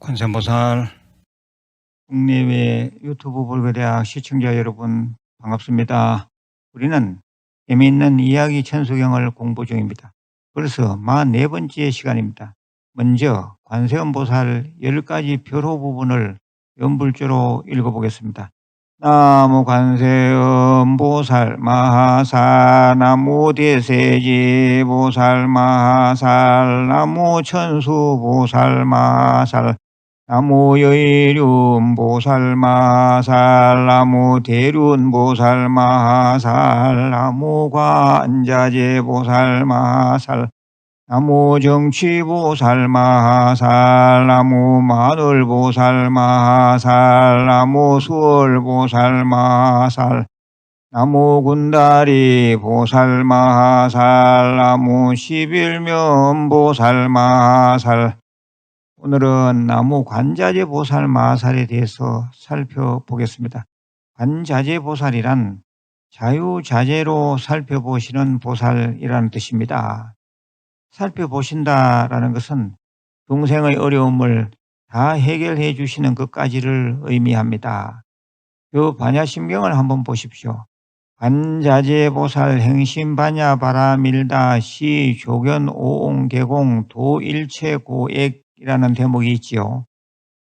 관세음보살 국내외 유튜브 불교대학 시청자 여러분 반갑습니다. 우리는 재미있는 이야기 천수경을 공부 중입니다. 벌써 44번째 시간입니다. 먼저 관세음보살 10가지 표로 부분을 연불조로 읽어보겠습니다. 나무 관세음보살 마하살, 나무 대세지 보살 마하살, 나무 천수보살 마하살, 나무 여의륜 보살 마하살, 나무 대륜 보살 마하살, 나무 관자재 보살 마하살, 나무 정취 보살 마하살, 나무 마늘 보살 마하살, 나무 수월 보살 마하살, 나무 군다리 보살 마하살, 나무 십일면 보살 마하살. 오늘은 나무 관자재 보살 마하살에 대해서 살펴보겠습니다. 관자재 보살이란 자유자재로 살펴보시는 보살이라는 뜻입니다. 살펴보신다라는 것은 중생의 어려움을 다 해결해 주시는 것까지를 의미합니다. 그 반야심경을 한번 보십시오. 관자재 보살 행심 반야 바라밀다 시 조견 오옹 개공 도일체 고액이라는 대목이 있지요.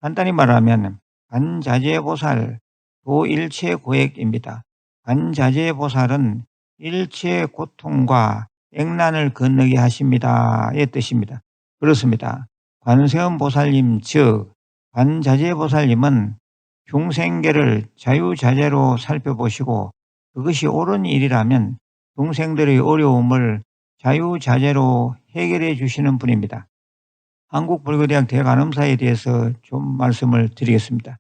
간단히 말하면 관자재 보살 도일체 고액입니다. 관자재 보살은 일체 고통과 액난을 건너게 하십니다의 뜻입니다. 그렇습니다. 관세음 보살님 즉 관자재 보살님은 중생계를 자유자재로 살펴보시고 그것이 옳은 일이라면 중생들의 어려움을 자유자재로 해결해 주시는 분입니다. 한국불교대학 대간음사에 대해서 좀 말씀을 드리겠습니다.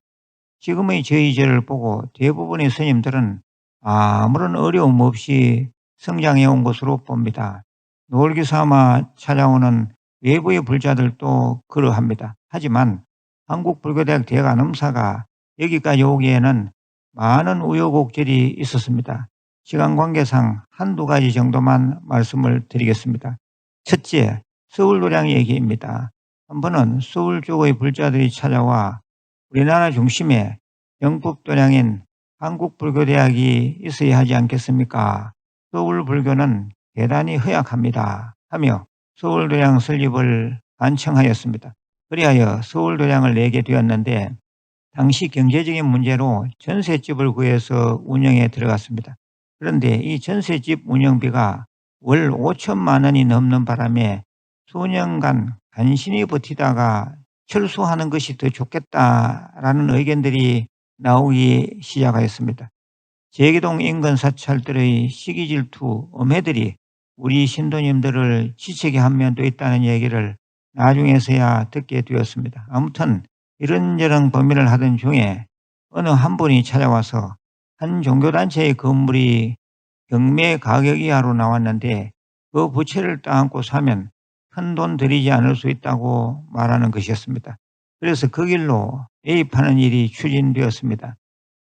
지금의 저희 제를 보고 대부분의 스님들은 아무런 어려움 없이 성장해 온 것으로 봅니다. 놀기 삼아 찾아오는 외부의 불자들도 그러합니다. 하지만 한국불교대학 대간음사가 여기까지 오기에는 많은 우여곡절이 있었습니다. 시간 관계상 한두 가지 정도만 말씀을 드리겠습니다. 첫째, 서울도량 얘기입니다. 한 번은 서울 쪽의 불자들이 찾아와 우리나라 중심에 영법도량인 한국불교대학이 있어야 하지 않겠습니까? 서울불교는 대단히 허약합니다 하며 서울도량 설립을 간청하였습니다. 그리하여 서울도량을 내게 되었는데 당시 경제적인 문제로 전셋집을 구해서 운영에 들어갔습니다. 그런데 이 전셋집 운영비가 월 5천만 원이 넘는 바람에 수년간 간신히 버티다가 철수하는 것이 더 좋겠다라는 의견들이 나오기 시작하였습니다. 제기동 인근 사찰들의 시기 질투, 엄해들이 우리 신도님들을 지치게 한 면도 있다는 얘기를 나중에서야 듣게 되었습니다. 아무튼 이런저런 범위를 하던 중에 어느 한 분이 찾아와서 한 종교단체의 건물이 경매 가격 이하로 나왔는데 그 부채를 따안고 사면 큰 돈 들이지 않을 수 있다고 말하는 것이었습니다. 그래서 그 길로 매입하는 일이 추진되었습니다.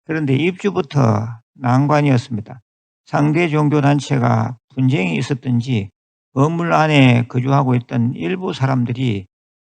그런데 입주부터 난관이었습니다. 상대 종교단체가 분쟁이 있었던지 건물 안에 거주하고 있던 일부 사람들이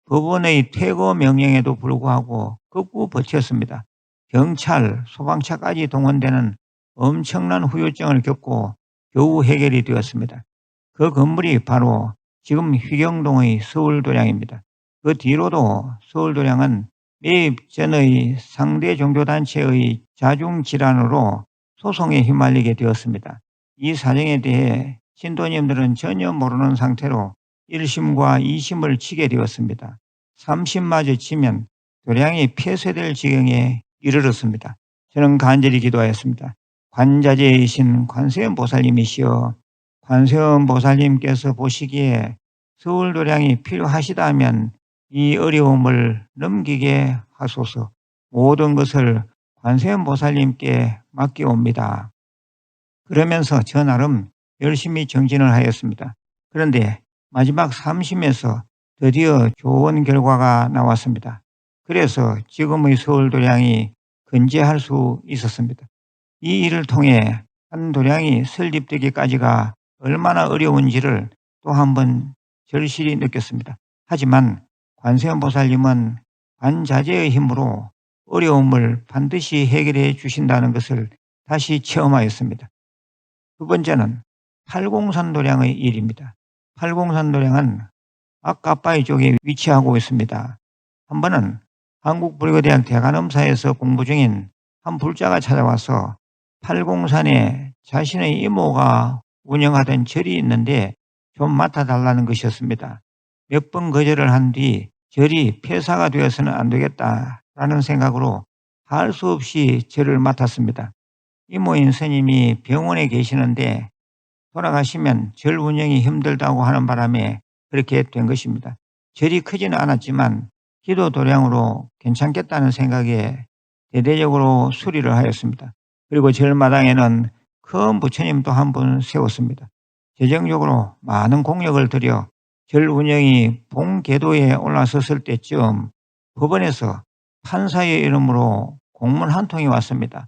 법원의 퇴거 명령에도 불구하고 극구 버텼습니다. 경찰, 소방차까지 동원되는 엄청난 후유증을 겪고 겨우 해결이 되었습니다. 그 건물이 바로 지금 휘경동의 서울도량입니다. 그 뒤로도 서울도량은 매입 전의 상대 종교단체의 자중질환으로 소송에 휘말리게 되었습니다. 이 사정에 대해 신도님들은 전혀 모르는 상태로 1심과 2심을 치게 되었습니다. 3심마저 치면 도량이 폐쇄될 지경에 이르렀습니다. 저는 간절히 기도하였습니다. 관자재이신 관세음 보살님이시여 관세음 보살님께서 보시기에 서울도량이 필요하시다면 이 어려움을 넘기게 하소서. 모든 것을 관세음 보살님께 맡겨옵니다. 그러면서 저 나름 열심히 정진을 하였습니다. 그런데 마지막 3심에서 드디어 좋은 결과가 나왔습니다. 그래서 지금의 서울도량이 건재할 수 있었습니다. 이 일을 통해 한 도량이 설립되기까지가 얼마나 어려운지를 또 한 번 절실히 느꼈습니다. 하지만 관세음 보살님은 관자재의 힘으로 어려움을 반드시 해결해 주신다는 것을 다시 체험하였습니다. 두 번째는 팔공산도량의 일입니다. 팔공산도량은 아까빠이 쪽에 위치하고 있습니다. 한 번은 한국불교대학 대관음사에서 공부 중인 한 불자가 찾아와서 팔공산에 자신의 이모가 운영하던 절이 있는데 좀 맡아달라는 것이었습니다. 몇 번 거절을 한 뒤 절이 폐사가 되어서는 안 되겠다라는 생각으로 할 수 없이 절을 맡았습니다. 이모인 스님이 병원에 계시는데 돌아가시면 절 운영이 힘들다고 하는 바람에 그렇게 된 것입니다. 절이 크지는 않았지만 기도 도량으로 괜찮겠다는 생각에 대대적으로 수리를 하였습니다. 그리고 절마당에는 큰 부처님도 한 분 세웠습니다. 재정적으로 많은 공력을 들여 절 운영이 본궤도에 올라섰을 때쯤 법원에서 판사의 이름으로 공문 한 통이 왔습니다.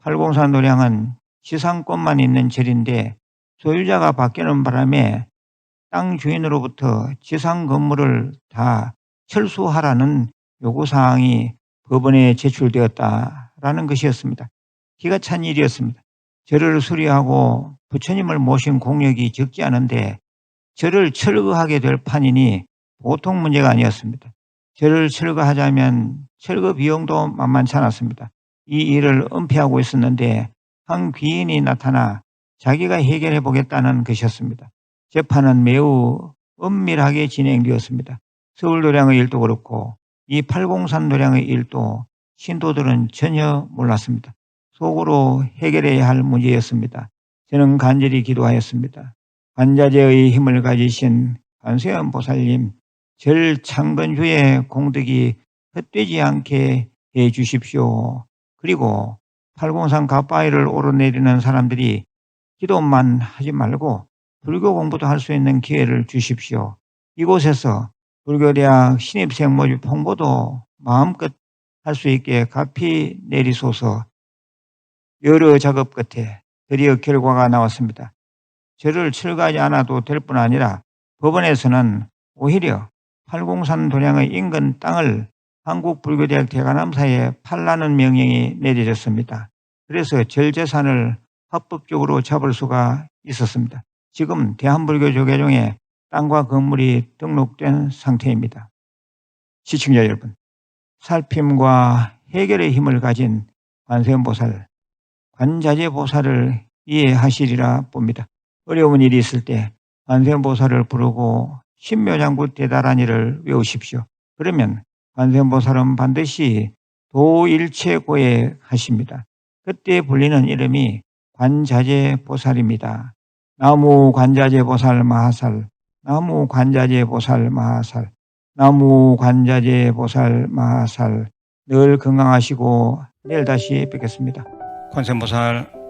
팔공산도량은 지상권만 있는 절인데 소유자가 바뀌는 바람에 땅 주인으로부터 지상 건물을 다 철수하라는 요구사항이 법원에 제출되었다라는 것이었습니다. 기가 찬 일이었습니다. 절을 수리하고 부처님을 모신 공력이 적지 않은데 절을 철거하게 될 판이니 보통 문제가 아니었습니다. 절을 철거하자면 철거 비용도 만만치 않았습니다. 이 일을 은폐하고 있었는데 한 귀인이 나타나 자기가 해결해 보겠다는 것이었습니다. 재판은 매우 은밀하게 진행되었습니다. 서울도량의 일도 그렇고 이 팔공산도량의 일도 신도들은 전혀 몰랐습니다. 속으로 해결해야 할 문제였습니다. 저는 간절히 기도하였습니다. 관자재의 힘을 가지신 관세음 보살님, 절 창건주의 공덕이 헛되지 않게 해 주십시오. 그리고 팔공산 갓바위를 오르내리는 사람들이 기도만 하지 말고 불교 공부도 할 수 있는 기회를 주십시오. 이곳에서 불교대학 신입생 모집 홍보도 마음껏 할 수 있게 가피 내리소서. 여러 작업 끝에 드디어 결과가 나왔습니다. 절을 철거하지 않아도 될 뿐 아니라 법원에서는 오히려 팔공산 도량의 인근 땅을 한국불교대학 대관암사에 팔라는 명령이 내려졌습니다. 그래서 절 재산을 합법적으로 잡을 수가 있었습니다. 지금 대한불교조계종에 땅과 건물이 등록된 상태입니다. 시청자 여러분, 살핌과 해결의 힘을 가진 관세음보살, 관자재보살을 이해하시리라 봅니다. 어려운 일이 있을 때 관세음보살을 부르고 신묘장구 대다란이를 외우십시오. 그러면 관세음보살은 반드시 도일체고에 하십니다. 그때 불리는 이름이 관자재보살입니다. 나무 관자재보살 마하살, 나무 관자재보살 마하살, 나무 관자재보살 마하살. 늘 건강하시고 내일 다시 뵙겠습니다. 관세음보살